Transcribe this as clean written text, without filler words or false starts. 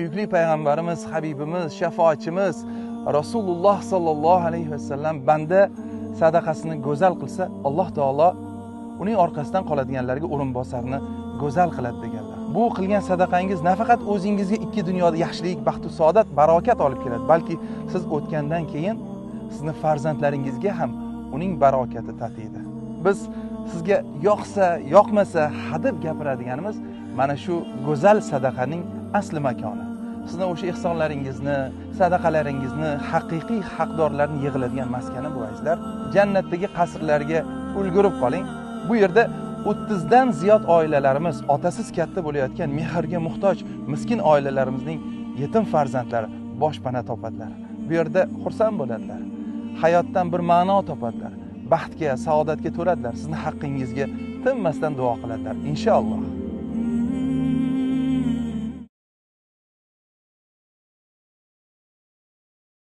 Buyukli payg'ambarimiz, habibimiz, shafoatchimiz Rasululloh sallallohu alayhi vasallam banda sadaqasini go'zal qilsa, Alloh taolo uning orqasidan qoladiganlarga o'rinbosarni go'zal qiladi deganlar. Bu qilgan sadaqangiz nafaqat o'zingizga ikki dunyoda yaxshilik, baxt va saodat, barokat olib keladi, balki siz o'tgandan keyin sizni farzandlaringizga ham uning barokati tatiydi. Biz sizga yoqsa, yoqmasa hadeb gapiradiganimiz mana shu go'zal sadaqaning asli makoni. Sizni o'sha ihsonlaringizni, sadaqalaringizni haqiqiy haqdorlarni yig'iladigan maskani bu azizlar. Jannatdagi qasrlarga ulgurib qoling. Bu yerda 30 dan ziyod oilalarimiz otasiz katta bo'layotgan mehrga muhtoj miskin oilalarimizning yetim farzandlari boshpana topadilar. Bu yerda xursand bo'ladilar. Hayotdan bir ma'no topadilar. Baxtga, saodatga to'ladilar. Sizni haqqingizga tinmasdan duo qiladilar inshaalloh.